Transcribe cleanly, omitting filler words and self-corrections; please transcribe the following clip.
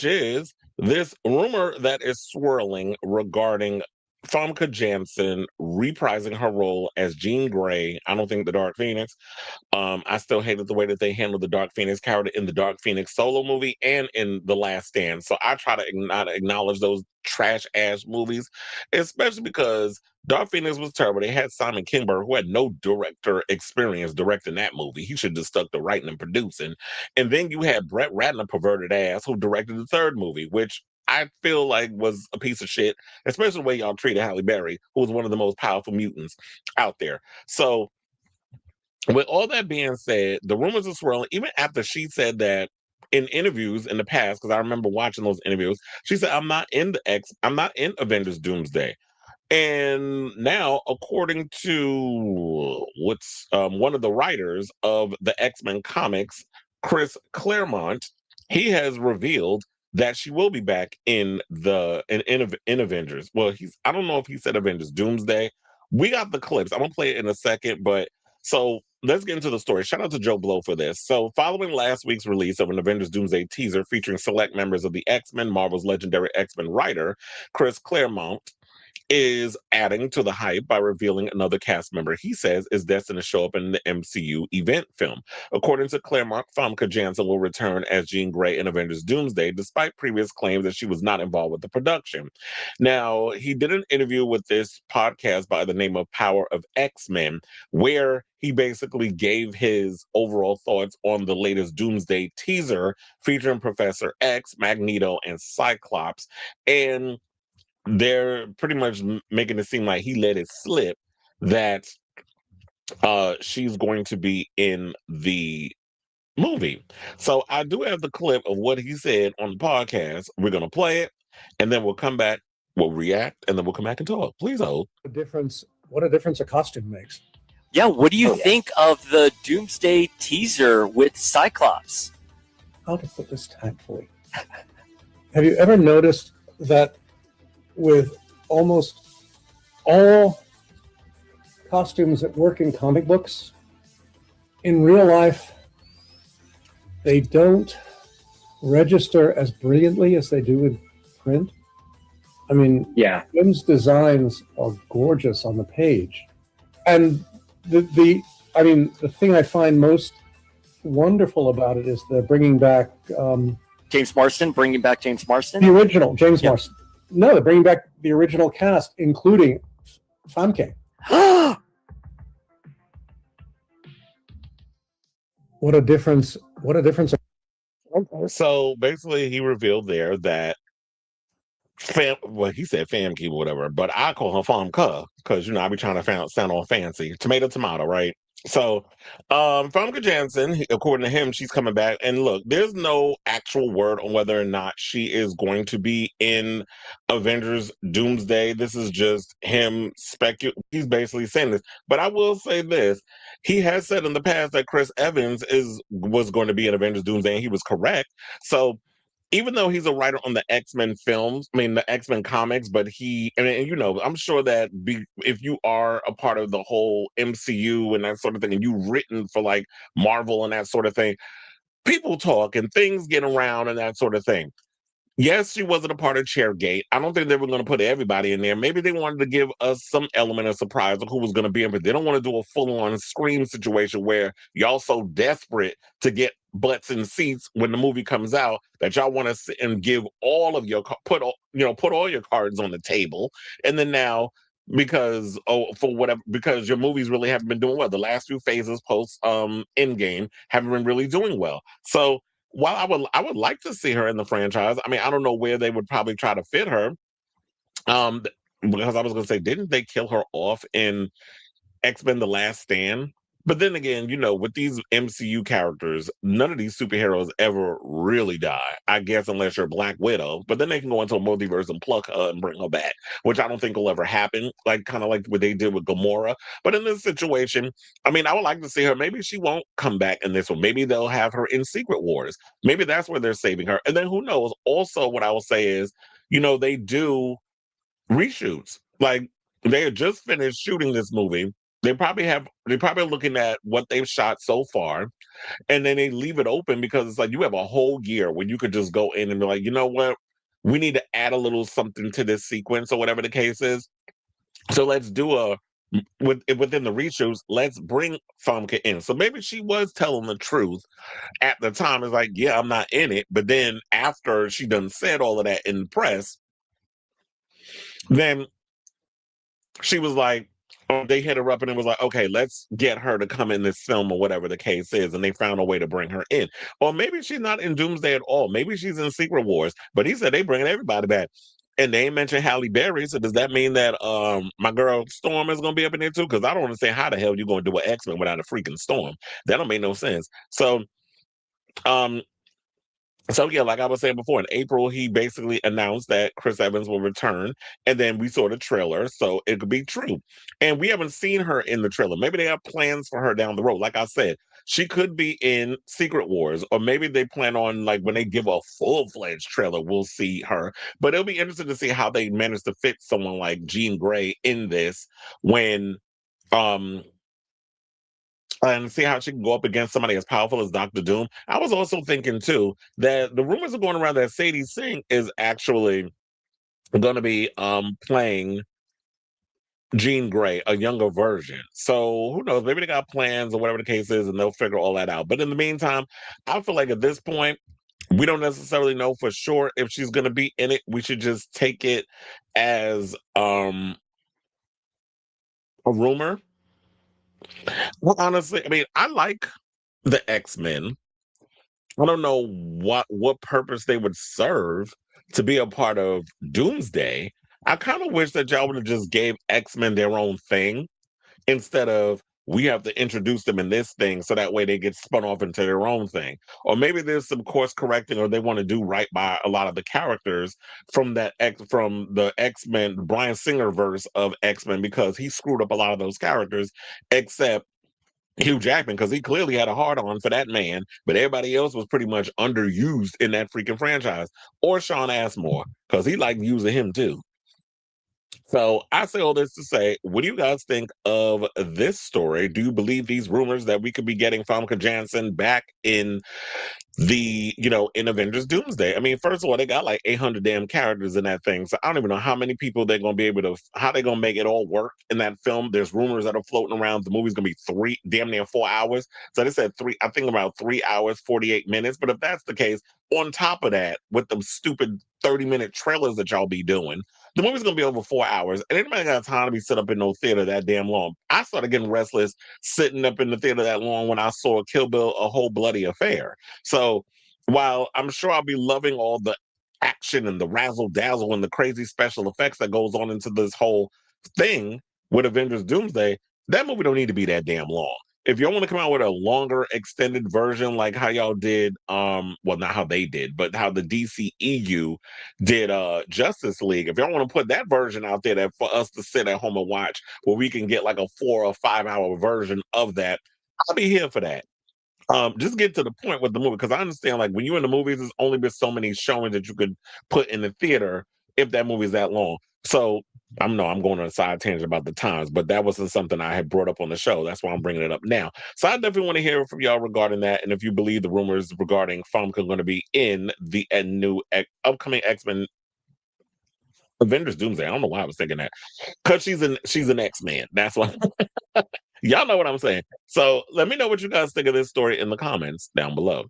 is this rumor that is swirling regarding Famke Janssen reprising her role as Jean Grey. I don't think the Dark Phoenix. I still hated the way that they handled the Dark Phoenix character in the Dark Phoenix solo movie and in The Last Stand. So I try to not acknowledge those trash ass movies, especially because Dark Phoenix was terrible. They had Simon Kinberg, who had no director experience directing that movie. He should just stuck to writing and producing. And then you had Brett Ratner, perverted ass, who directed the third movie, which I feel like was a piece of shit, especially the way y'all treated Halle Berry, who was one of the most powerful mutants out there. So with all that being said, the rumors are swirling. Even after she said that in interviews in the past, because I remember watching those interviews, she said, I'm not in Avengers Doomsday." And now, according to what's one of the writers of the X-Men comics, Chris Claremont, he has revealed that she will be back in Avengers. Well, I don't know if he said Avengers Doomsday. We got the clips. I'm gonna play it in a second, but so let's get into the story. Shout out to Joe Blow for this. So, following last week's release of an Avengers Doomsday teaser featuring select members of the X-Men, Marvel's legendary X-Men writer, Chris Claremont is adding to the hype by revealing another cast member he says is destined to show up in the MCU event film. According to Claremont, Famke Janssen will return as Jean Grey in Avengers Doomsday, despite previous claims that she was not involved with the production. Now, he did an interview with this podcast by the name of Power of X-Men, where he basically gave his overall thoughts on the latest Doomsday teaser featuring Professor X, Magneto, and Cyclops. And they're pretty much making it seem like he let it slip that she's going to be in the movie. So I do have the clip of what he said on the podcast. We're going to play it, and then we'll come back, we'll react, and then we'll come back and talk. Please hold. What a difference a costume makes. Yeah, what do you think of the Doomsday teaser with Cyclops? How to put this tactfully? Have you ever noticed that with almost all costumes that work in comic books, in real life, they don't register as brilliantly as they do in print? I mean, Yeah. Jim's designs are gorgeous on the page. And the thing I find most wonderful about it is the bringing back James Marsden, bringing back James Marsden? the original James Marsden. No, they're bringing back the original cast, including Famke. What a difference! What a difference! So basically, he revealed there that he said Famke or whatever, but I call her Famke because I be trying to sound all fancy. Tomato, right? So, Famke Janssen, according to him, she's coming back. And look, there's no actual word on whether or not she is going to be in Avengers Doomsday. This is just him He's basically saying this. But I will say this: he has said in the past that Chris Evans was going to be in Avengers Doomsday, and he was correct. So, even though he's a writer on the X-Men films, the X-Men comics, but I'm sure that if you are a part of the whole MCU and that sort of thing, and you've written for like Marvel and that sort of thing, people talk and things get around and that sort of thing. Yes, she wasn't a part of Chairgate. I don't think they were going to put everybody in there. Maybe they wanted to give us some element of surprise of who was going to be in, but they don't want to do a full-on Scream situation where y'all so desperate to get butts in seats when the movie comes out that y'all want to sit and give all of your put all your cards on the table, and then now because your movies really haven't been doing well. The last few phases post Endgame haven't been really doing well. So while I would like to see her in the franchise, I don't know where they would probably try to fit her. Because I was going to say, didn't they kill her off in X-Men: The Last Stand? But then again, with these MCU characters, none of these superheroes ever really die. I guess unless you're Black Widow, but then they can go into a multiverse and pluck her and bring her back, which I don't think will ever happen. Kind of like what they did with Gamora. But in this situation, I would like to see her. Maybe she won't come back in this one. Maybe they'll have her in Secret Wars. Maybe that's where they're saving her. And then who knows? Also, what I will say is, they do reshoots. Like they had just finished shooting this movie. They're probably looking at what they've shot so far, and then they leave it open because it's like you have a whole year when you could just go in and be like, you know what, we need to add a little something to this sequence or whatever the case is. So let's do within the reshoots, let's bring Famke in. So maybe she was telling the truth at the time. It's like, yeah, I'm not in it. But then after she done said all of that in the press, then she was like, oh, they hit her up and it was like, okay, let's get her to come in this film or whatever the case is. And they found a way to bring her in. Or maybe she's not in Doomsday at all. Maybe she's in Secret Wars. But he said they bringing everybody back. And they ain't mentioned Halle Berry. So does that mean that my girl Storm is going to be up in there too? Because I don't understand how the hell you're going to do an X-Men without a freaking Storm. That don't make no sense. Um, so yeah, like I was saying before, in April he basically announced that Chris Evans will return, and then we saw the trailer, so it could be true. And we haven't seen her in the trailer. Maybe they have plans for her down the road. Like I said, she could be in Secret Wars, or maybe they plan on like when they give a full-fledged trailer, we'll see her. But it'll be interesting to see how they manage to fit someone like Jean Grey in this when um and see how she can go up against somebody as powerful as Doctor Doom. I was also thinking too that the rumors are going around that Sadie Sink is actually going to be playing Jean Grey, a younger version. So who knows? Maybe they got plans or whatever the case is, and they'll figure all that out. But in the meantime, I feel like at this point, we don't necessarily know for sure if she's going to be in it. We should just take it as a rumor. Well, honestly, I mean, I like the X-Men. I don't know what purpose they would serve to be a part of Doomsday. I kind of wish that y'all would have just gave X-Men their own thing instead of we have to introduce them in this thing so that way they get spun off into their own thing. Or maybe there's some course correcting or they want to do right by a lot of the characters from from the X-Men, Bryan Singer verse of X-Men, because he screwed up a lot of those characters, except Hugh Jackman, because he clearly had a hard on for that man, but everybody else was pretty much underused in that freaking franchise. Or Sean Asmore, because he liked using him too. So I say all this to say, what do you guys think of this story? Do you believe these rumors that we could be getting Famke Janssen back in in Avengers Doomsday? I mean, first of all, they got like 800 damn characters in that thing. So I don't even know how many people they're going to be able to, how they're going to make it all work in that film. There's rumors that are floating around. The movie's going to be damn near 4 hours. So they said I think about 3 hours, 48 minutes. But if that's the case, on top of that, with them stupid 30-minute trailers that y'all be doing, the movie's gonna be over 4 hours, and anybody got time to be sit up in no theater that damn long. I started getting restless sitting up in the theater that long when I saw Kill Bill: A Whole Bloody Affair. So while I'm sure I'll be loving all the action and the razzle dazzle and the crazy special effects that goes on into this whole thing with Avengers Doomsday, that movie don't need to be that damn long. If y'all want to come out with a longer extended version like how y'all did well, not how they did, but how the DCEU did Justice League, if y'all want to put that version out there that for us to sit at home and watch, where we can get like a 4 or 5 hour version of that, I'll be here for that. Just get to the point with the movie, because I understand like when you're in the movies, there's only been so many showings that you could put in the theater if that movie is that long. So I'm going on a side tangent about the times, but that wasn't something I had brought up on the show. That's why I'm bringing it up now. So I definitely want to hear from y'all regarding that, and if you believe the rumors regarding Famke going to be in the new upcoming X-Men Avengers Doomsday. I don't know why I was thinking that, because she's an X-Man. That's why. Y'all know what I'm saying. So let me know what you guys think of this story in the comments down below.